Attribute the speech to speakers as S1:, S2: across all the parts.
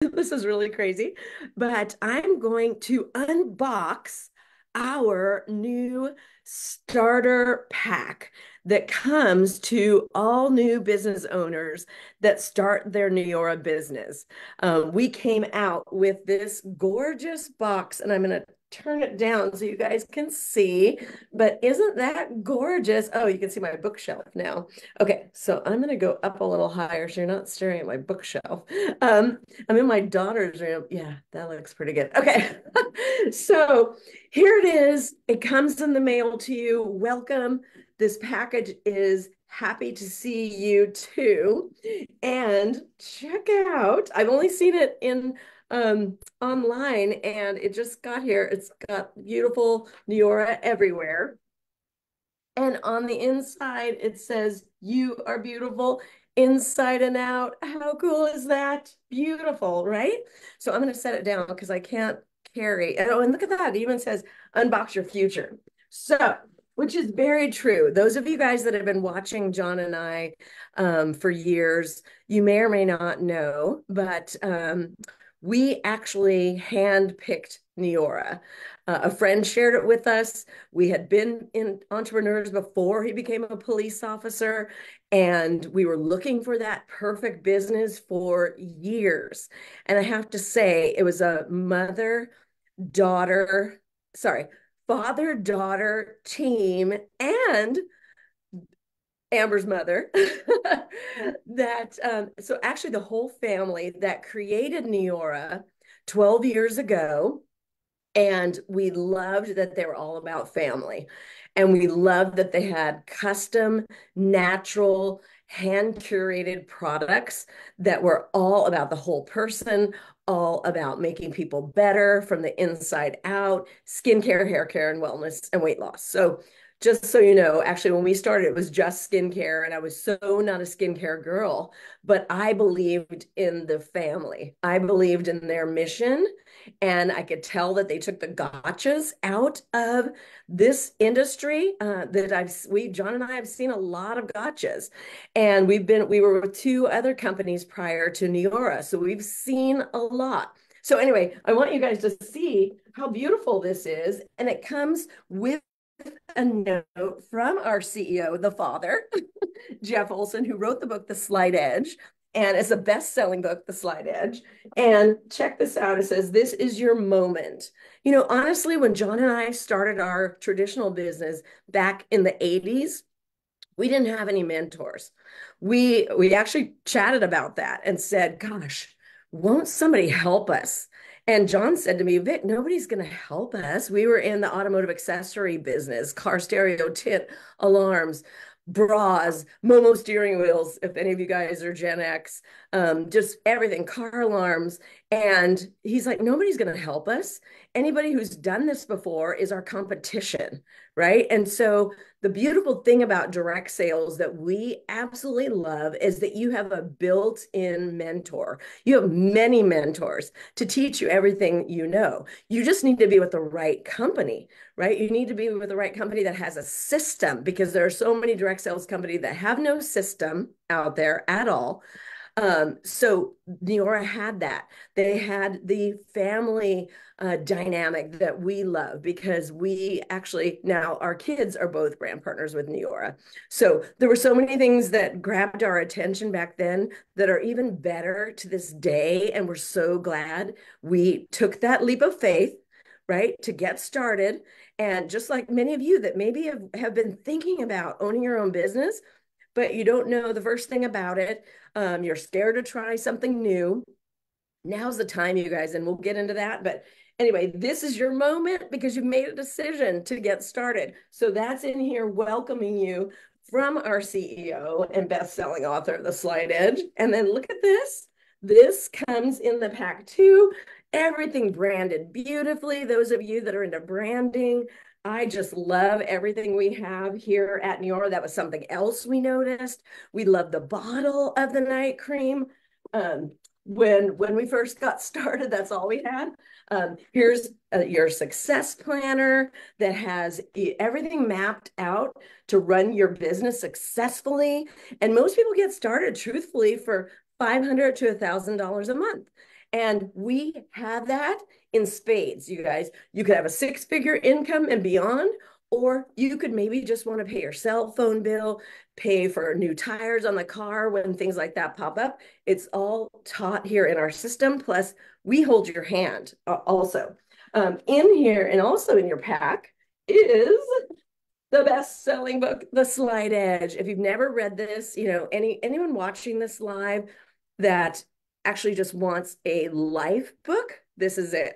S1: This is really crazy, but I'm going to unbox our new starter pack that comes to all new business owners that start their Neora business. We came out with this gorgeous box, and I'm going to turn it down so you guys can see. But isn't that gorgeous? Oh, you can see my bookshelf now. Okay, so I'm going to go up a little higher so you're not staring at my bookshelf. Um, I'm in my daughter's room. Yeah, that looks pretty good. Okay. So here it is. It comes in the mail to you. Welcome. This package is happy to see you too. And check out, I've only seen it in online and it just got here. It's got beautiful Neora everywhere. And on the inside, it says, "You are beautiful inside and out." How cool is that? Beautiful, right? So I'm going to set it down because I can't carry. Oh, and look at that. It even says, "Unbox your future." So, which is very true. Those of you guys that have been watching John and I for years, you may or may not know, but we actually handpicked Neora. A friend shared it with us. We had been in entrepreneurs before he became a police officer, and we were looking for that perfect business for years. And I have to say, it was a mother daughter, sorry, father daughter team and Amber's mother that so actually the whole family that created Neora 12 years ago, and we loved that they were all about family. And we loved that they had custom, natural, hand curated products that were all about the whole person, all about making people better from the inside out, skincare, hair care, and wellness and weight loss. So just so you know, actually, when we started, it was just skincare, and I was so not a skincare girl, but I believed in the family. I believed in their mission, and I could tell that they took the gotchas out of this industry. That John and I have seen a lot of gotchas, and we were with two other companies prior to Neora, so we've seen a lot. So anyway, I want you guys to see how beautiful this is, and it comes with a note from our CEO, the father, Jeff Olson, who wrote the book, The Slight Edge. And it's a best-selling book, The Slight Edge. And check this out. It says, "This is your moment." You know, honestly, when John and I started our traditional business back in the 80s, we didn't have any mentors. We actually chatted about that and said, "Gosh, won't somebody help us?" And John said to me, "Vic, nobody's going to help us." We were in the automotive accessory business, car stereo, tint, alarms, bras, Momo steering wheels, if any of you guys are Gen X, just everything, car alarms. And he's like, "Nobody's going to help us. Anybody who's done this before is our competition." Right. And so the beautiful thing about direct sales that we absolutely love is that you have a built-in mentor. You have many mentors to teach you everything you know. You just need to be with the right company, right? You need to be with the right company that has a system, because there are so many direct sales companies that have no system out there at all. So Neora had that. They had the family dynamic that we love, because we actually, now our kids are both brand partners with Neora. So there were so many things that grabbed our attention back then that are even better to this day. And we're so glad we took that leap of faith, right, to get started. And just like many of you that maybe have been thinking about owning your own business, but you don't know the first thing about it. You're scared to try something new. Now's the time, you guys, and we'll get into that. But anyway, this is your moment because you've made a decision to get started. So that's in here welcoming you from our CEO and best-selling author of The Slight Edge. And then look at this. This comes in the pack too. Everything branded beautifully. Those of you that are into branding, I just love everything we have here at Neora. That was something else we noticed. We love the bottle of the night cream. When we first got started, that's all we had. Here's your success planner that has everything mapped out to run your business successfully. And most people get started, truthfully, for $500 to $1,000 a month. And we have that in spades, you guys. You could have a six-figure income and beyond, or you could maybe just want to pay your cell phone bill, pay for new tires on the car when things like that pop up. It's all taught here in our system. Plus, we hold your hand also. In here and also in your pack is the best-selling book, The Slight Edge. If you've never read this, anyone watching this live that actually just wants a life book, this is it.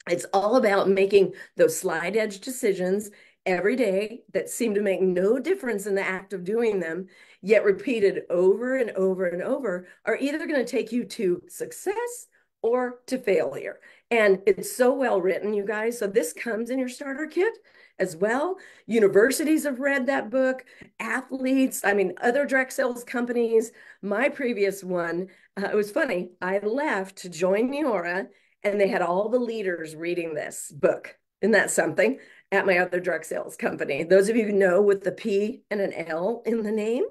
S1: It's all about making those slide edge decisions every day that seem to make no difference in the act of doing them, yet repeated over and over and over, are either going to take you to success or to failure. And it's so well written, you guys. So this comes in your starter kit as well. Universities have read that book, athletes, I mean, other direct sales companies. My previous one, it was funny. I left to join Neora, and they had all the leaders reading this book. Isn't that something? At my other direct sales company. Those of you who know with the P and an L in the name.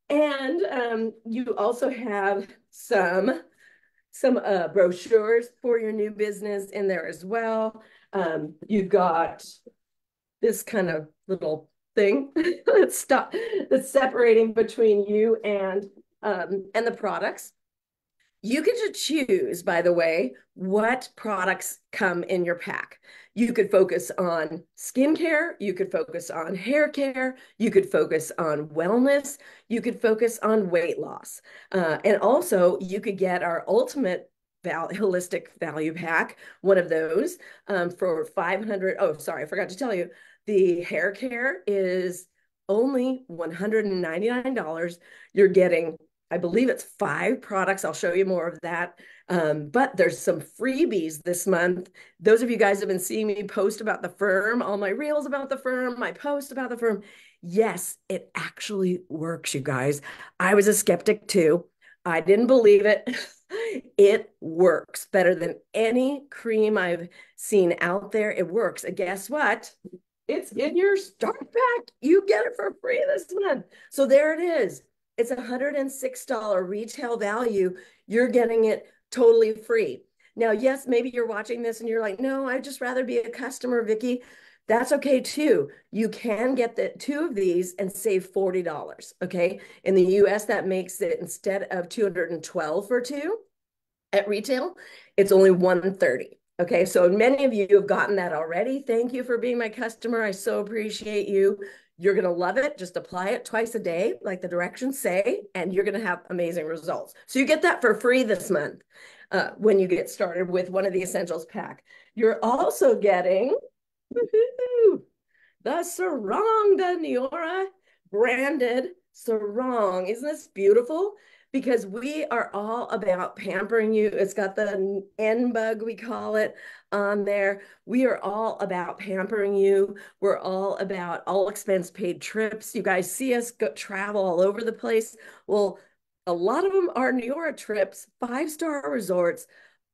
S1: And you also have some brochures for your new business in there as well. You've got this kind of little thing that's separating between you and the products. You get to choose, by the way, what products come in your pack. You could focus on skincare, you could focus on hair care, you could focus on wellness, you could focus on weight loss. And also, you could get our ultimate holistic value pack, one of those for 500. Oh, sorry, I forgot to tell you. The hair care is only $199. You're getting, I believe it's 5 products. I'll show you more of that. But there's some freebies this month. Those of you guys have been seeing me post about the firm, all my reels about the firm, my post about the firm. Yes, it actually works, you guys. I was a skeptic too. I didn't believe it. It works better than any cream I've seen out there. It works. And guess what? It's in your start pack. You get it for free this month. So there it is. It's $106 retail value. You're getting it totally free. Now, yes, maybe you're watching this and you're like, no, I'd just rather be a customer, Vicki. That's okay too. You can get the 2 of these and save $40. Okay. In the US, that makes it, instead of $212 for 2 at retail, it's only $130. Okay, so many of you have gotten that already. Thank you for being my customer. I so appreciate you. You're going to love it. Just apply it twice a day, like the directions say, and you're going to have amazing results. So you get that for free this month when you get started with one of the essentials pack. You're also getting the sarong, the Neora-branded sarong. Isn't this beautiful? Because we are all about pampering you. It's got the N bug, we call it, on there. We are all about pampering you. We're all about all expense paid trips. You guys see us travel all over the place. Well, a lot of them are Neora trips, 5-star resorts,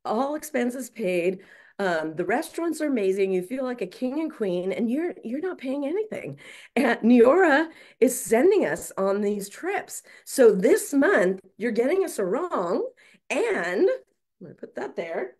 S1: all expenses paid. The restaurants are amazing. You feel like a king and queen, and you're not paying anything. And Neora is sending us on these trips. So this month, you're getting a sarong, and I'm going to put that there.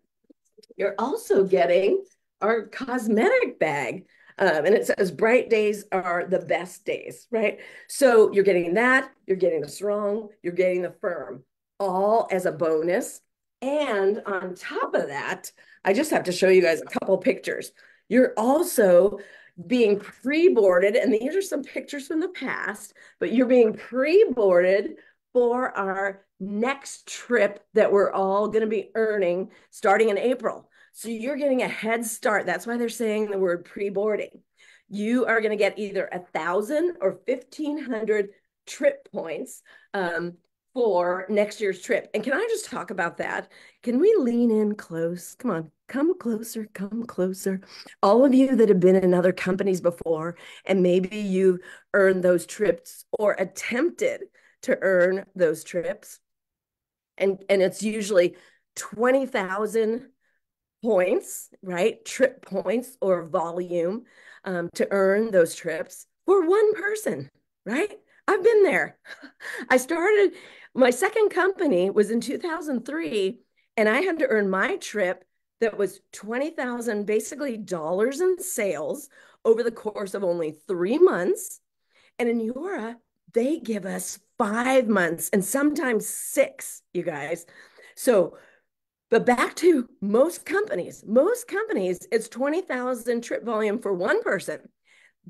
S1: You're also getting our cosmetic bag. And it says bright days are the best days, right? So you're getting that, you're getting the sarong, you're getting the firm, all as a bonus. And on top of that, I just have to show you guys a couple pictures. You're also being pre-boarded, and these are some pictures from the past, but you're being pre-boarded for our next trip that we're all going to be earning starting in April. So you're getting a head start. That's why they're saying the word pre-boarding. You are going to get either 1,000 or 1,500 trip points for next year's trip. And can I just talk about that? Can we lean in close? Come on, come closer, come closer. All of you that have been in other companies before, and maybe you've earned those trips or attempted to earn those trips. And it's usually 20,000 points, right? Trip points or volume to earn those trips for one person, right? I've been there. I started My second company was in 2003, and I had to earn my trip that was 20,000 basically dollars in sales over the course of only 3 months. And in Neora, they give us 5 months and sometimes six, you guys. So, but back to most companies, it's 20,000 trip volume for one person.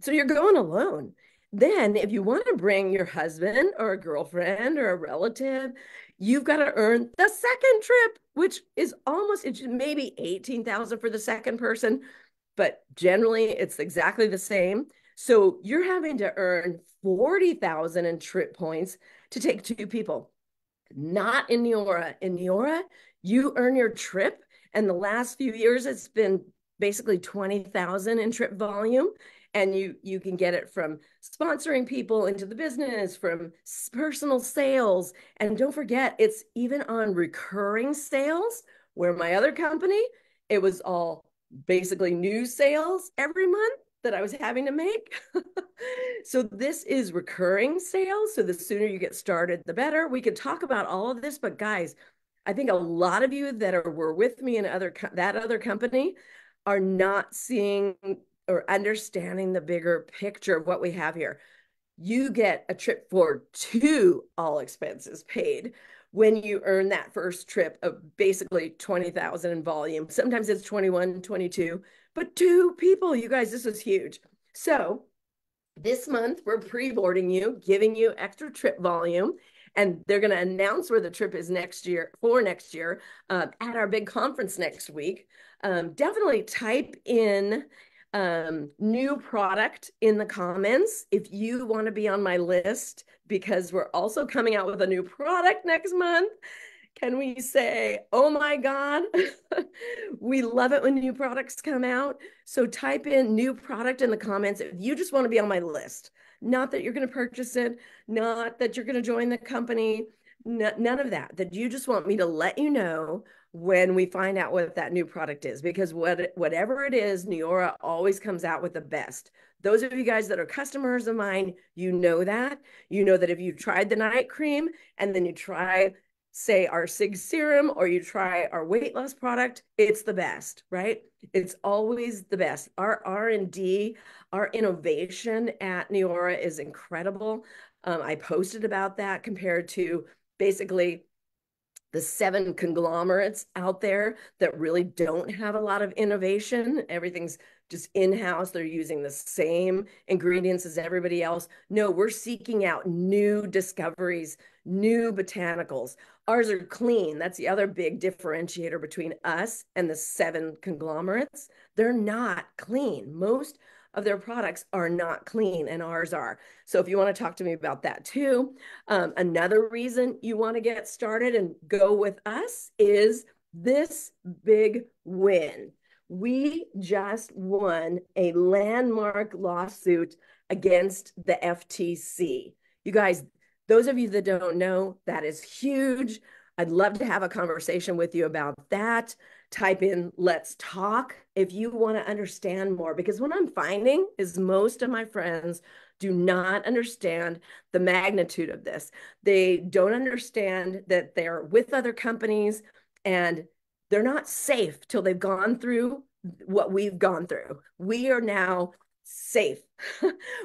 S1: So you're going alone. Then, if you want to bring your husband or a girlfriend or a relative, you've got to earn the second trip, which is almost it's maybe 18,000 for the second person, but generally it's exactly the same. So you're having to earn 40,000 in trip points to take two people. Not in Neora. In Neora, you earn your trip, and the last few years it's been basically 20,000 in trip volume, and you can get it from sponsoring people into the business, from personal sales, and don't forget it's even on recurring sales, where my other company it was all basically new sales every month that I was having to make. So this is recurring sales. So the sooner you get started, the better. We could talk about all of this, but guys, I think a lot of you that were with me in that other company are not seeing or understanding the bigger picture of what we have here. You get a trip for two all expenses paid when you earn that first trip of basically 20,000 in volume. Sometimes it's 21, 22, but two people, you guys, this is huge. So this month we're pre-boarding you, giving you extra trip volume, and they're going to announce where the trip is next year at our big conference next week. Definitely type in new product in the comments if you want to be on my list, because we're also coming out with a new product next month. Can we say, oh my God, we love it when new products come out. So type in new product in the comments if you just want to be on my list. Not that you're going to purchase it, not that you're going to join the company, none of that, that you just want me to let you know when we find out what that new product is, because whatever it is, Neora always comes out with the best. Those of you guys that are customers of mine, you know that. You know that if you tried the night cream and then you try, say, our SIG serum, or you try our weight loss product, it's the best, right? It's always the best. Our R&D, our innovation at Neora is incredible. I posted about that compared to basically the 7 conglomerates out there that really don't have a lot of innovation. Everything's just in-house. They're using the same ingredients as everybody else. No, we're seeking out new discoveries, new botanicals. Ours are clean. That's the other big differentiator between us and the 7 conglomerates. They're not clean. Most of their products are not clean, and ours are. So if you want to talk to me about that too, another reason you want to get started and go with us is this big win. We just won a landmark lawsuit against the FTC. You guys, those of you that don't know, that is huge. I'd love to have a conversation with you about that. Type in let's talk if you want to understand more, because what I'm finding is most of my friends do not understand the magnitude of this. They don't understand that they're with other companies and they're not safe till they've gone through what we've gone through. We are now safe.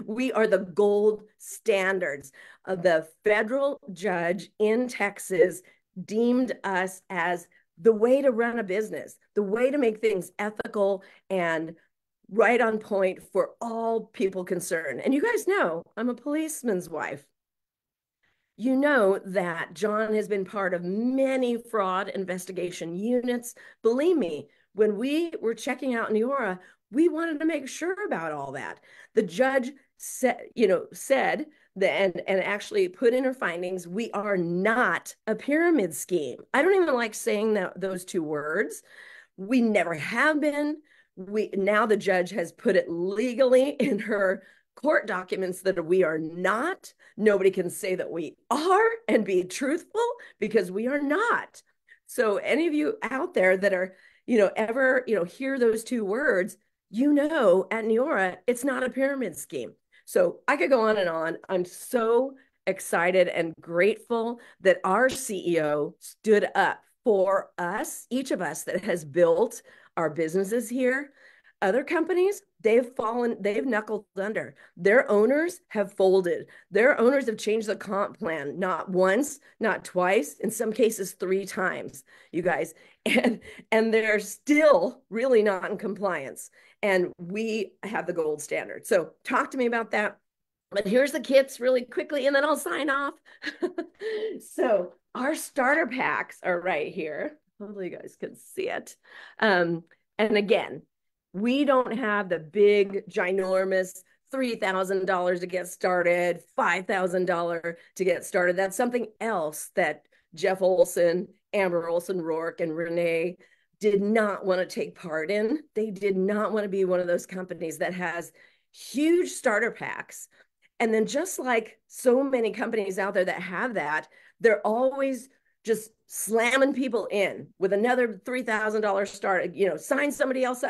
S1: We are the gold standards. The federal judge in Texas deemed us as the way to run a business, the way to make things ethical and right on point for all people concerned. And you guys know I'm a policeman's wife. You know that John has been part of many fraud investigation units. Believe me, when we were checking out Neora, we wanted to make sure about all that. The judge said that, and actually put in her findings, we are not a pyramid scheme. I don't even like saying those two words. We never have been. Now the judge has put it legally in her court documents that we are not. Nobody can say that we are and be truthful, because we are not. So any of you out there that are, ever, hear those two words, at Neora, it's not a pyramid scheme. So I could go on and on. I'm so excited and grateful that our CEO stood up for us, each of us that has built our businesses here. Other companies, they've knuckled under. Their owners have folded. Their owners have changed the comp plan, not once, not twice, in some cases 3 times, you guys. And they're still really not in compliance. And we have the gold standard. So talk to me about that. But here's the kits really quickly, and then I'll sign off. So our starter packs are right here. Hopefully you guys can see it. And again, we don't have the big, ginormous $3,000 to get started, $5,000 to get started. That's something else that Jeff Olson, Amber Olson Rourke, and Renee did not want to take part in. They did not want to be one of those companies that has huge starter packs. And then just like so many companies out there that have that, they're always just slamming people in with another $3,000 start, sign somebody else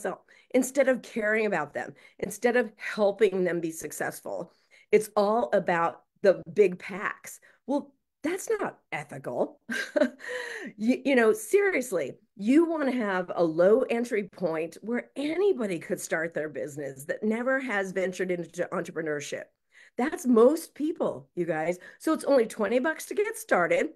S1: up, instead of caring about them, instead of helping them be successful. It's all about the big packs. Well, that's not ethical. Seriously, you want to have a low entry point where anybody could start their business that never has ventured into entrepreneurship. That's most people, you guys. So it's only $20 to get started.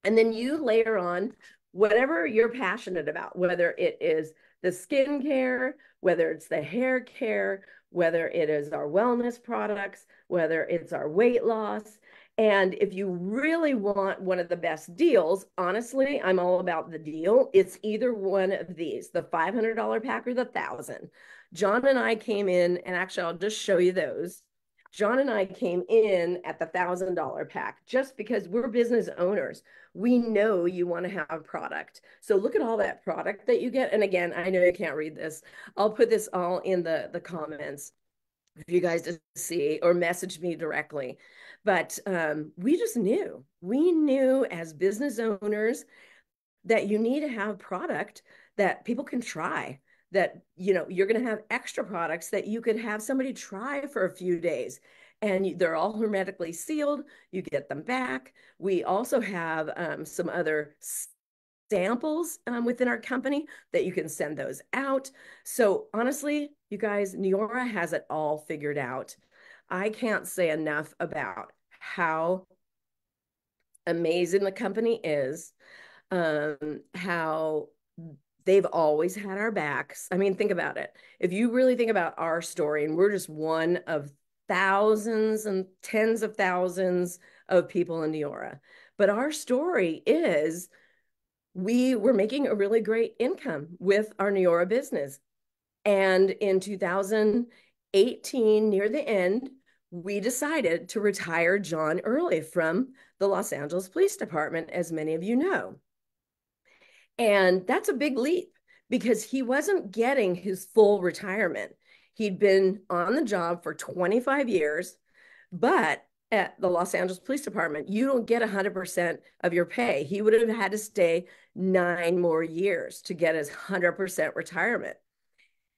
S1: And then you layer on whatever you're passionate about, whether it is the skincare, whether it's the hair care, whether it is our wellness products, whether it's our weight loss. And if you really want one of the best deals, honestly, I'm all about the deal. It's either one of these, the $500 pack or the 1,000. John and I came in, and actually, I'll just show you those. John and I came in at the $1,000 pack just because we're business owners. We know you want to have product. So look at all that product that you get. And again, I know you can't read this. I'll put this all in the comments for you guys to see or message me directly. But we just knew. We knew as business owners that you need to have product that people can try, that you're going to have extra products that you could have somebody try for a few days, and they're all hermetically sealed. You get them back. We also have some other samples within our company that you can send those out. So honestly, you guys, Neora has it all figured out. I can't say enough about how amazing the company is, how they've always had our backs. I mean, think about it. If you really think about our story, and we're just one of thousands and tens of thousands of people in Neora, but our story is we were making a really great income with our Neora business. And in 2018, near the end, we decided to retire John early from the Los Angeles Police Department, as many of you know. And that's a big leap because he wasn't getting his full retirement. He'd been on the job for 25 years, but at the Los Angeles Police Department, you don't get 100% of your pay. He would have had to stay 9 more years to get his 100% retirement.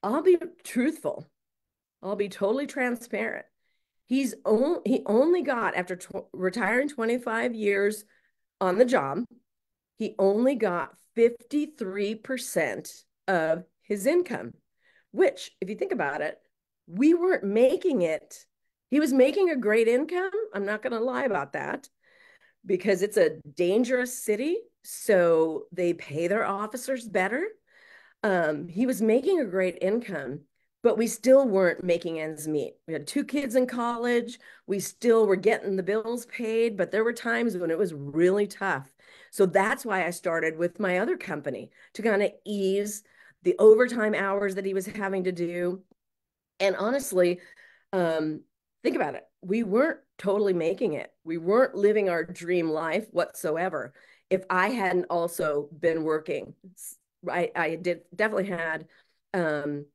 S1: I'll be truthful. I'll be totally transparent. He only got, after retiring 25 years on the job, he only got 53% of his income, which, if you think about it, we weren't making it. He was making a great income. I'm not going to lie about that, because it's a dangerous city, so they pay their officers better. He was making a great income, but we still weren't making ends meet. We had 2 kids in college. We still were getting the bills paid, but there were times when it was really tough. So that's why I started with my other company, to kind of ease the overtime hours that he was having to do. And honestly, think about it. We weren't totally making it. We weren't living our dream life whatsoever if I hadn't also been working. I definitely had an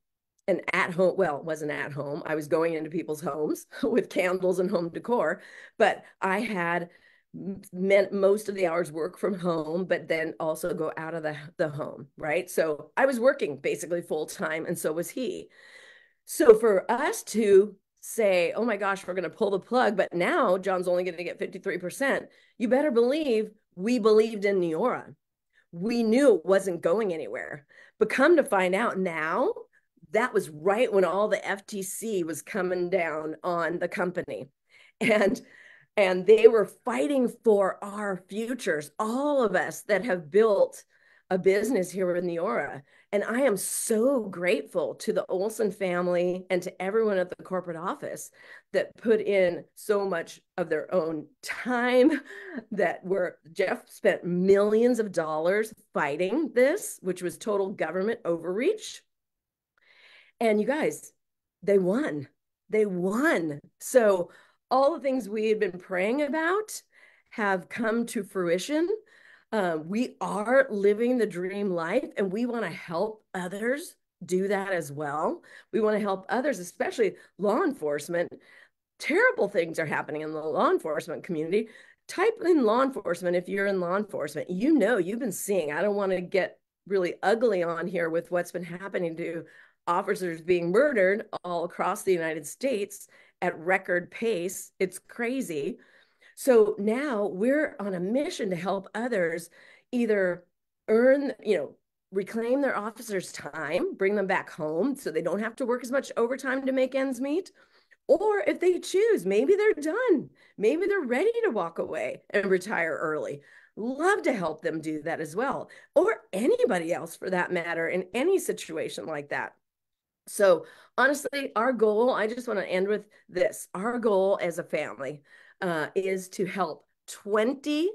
S1: at-home, well, it wasn't at home. I was going into people's homes with candles and home decor, but I had meant most of the hours work from home, but then also go out of the home, right? So I was working basically full time, and so was he. So for us to say, oh my gosh, we're going to pull the plug, but now John's only going to get 53%. You better believe we believed in Neora. We knew it wasn't going anywhere. But come to find out now, that was right when all the FTC was coming down on the company. And they were fighting for our futures, all of us that have built a business here in Neora. And I am so grateful to the Olson family and to everyone at the corporate office that put in so much of their own time, that were Jeff spent millions of dollars fighting this, which was total government overreach. And you guys, they won. They won. So all the things we had been praying about have come to fruition. We are living the dream life, and we want to help others do that as well. We want to help others, especially law enforcement. Terrible things are happening in the law enforcement community. Type in law enforcement if you're in law enforcement. You know, you've been seeing, I don't want to get really ugly on here with what's been happening to officers being murdered all across the United States at record pace. It's crazy. So now we're on a mission to help others either earn, reclaim their officers' time, bring them back home so they don't have to work as much overtime to make ends meet. Or if they choose, maybe they're done. Maybe they're ready to walk away and retire early. Love to help them do that as well. Or anybody else for that matter in any situation like that. So honestly, our goal, I just want to end with this. Our goal as a family is to help 20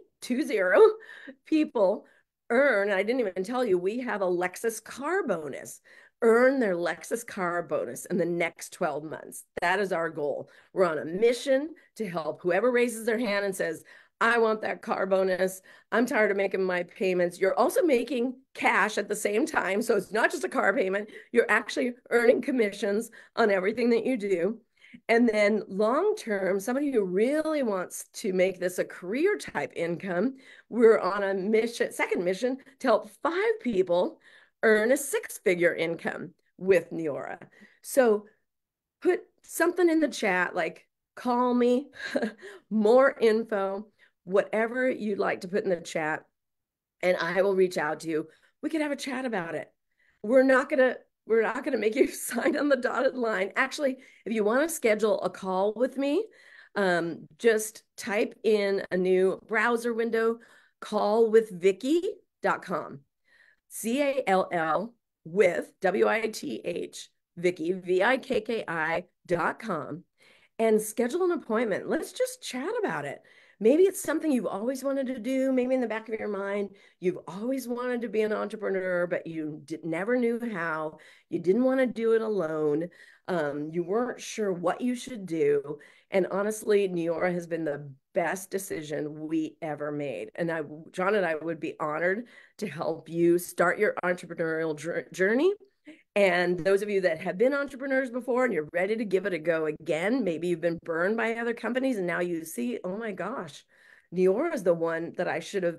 S1: people earn, and I didn't even tell you, we have a Lexus car bonus, earn their Lexus car bonus in the next 12 months. That is our goal. We're on a mission to help whoever raises their hand and says, I want that car bonus. I'm tired of making my payments. You're also making cash at the same time. So it's not just a car payment. You're actually earning commissions on everything that you do. And then long term, somebody who really wants to make this a career type income, we're on a mission, second mission, to help 5 people earn a 6-figure income with Neora. So put something in the chat like call me, more info, whatever you'd like to put in the chat, and I will reach out to you. We could have a chat about it. We're not gonna make you sign on the dotted line. Actually, if you want to schedule a call with me, just type in a new browser window, callwithvicki.com. CALL with WITH Vicki, VIKKI.com, and schedule an appointment. Let's just chat about it. Maybe it's something you've always wanted to do. Maybe in the back of your mind, you've always wanted to be an entrepreneur, but you never knew how. You didn't want to do it alone. You weren't sure what you should do. And honestly, Neora has been the best decision we ever made. And John and I would be honored to help you start your entrepreneurial journey. And those of you that have been entrepreneurs before and you're ready to give it a go again, maybe you've been burned by other companies and now you see, oh my gosh, Neora is the one that I should have,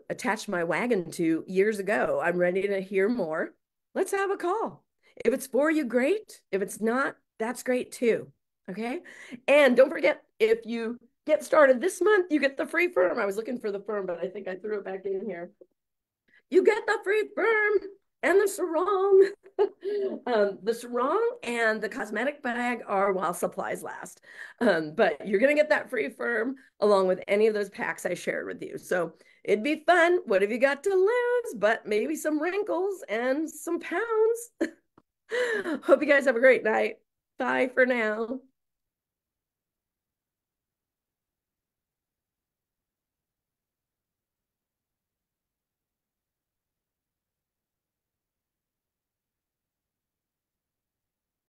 S1: attached my wagon to years ago. I'm ready to hear more. Let's have a call. If it's for you, great. If it's not, that's great too. Okay. And don't forget, if you get started this month, you get the free firm. I was looking for the firm, but I think I threw it back in here. You get the free firm and the sarong. The sarong and the cosmetic bag are while supplies last. But you're going to get that free firm along with any of those packs I shared with you. So it'd be fun. What have you got to lose? But maybe some wrinkles and some pounds. Hope you guys have a great night. Bye for now.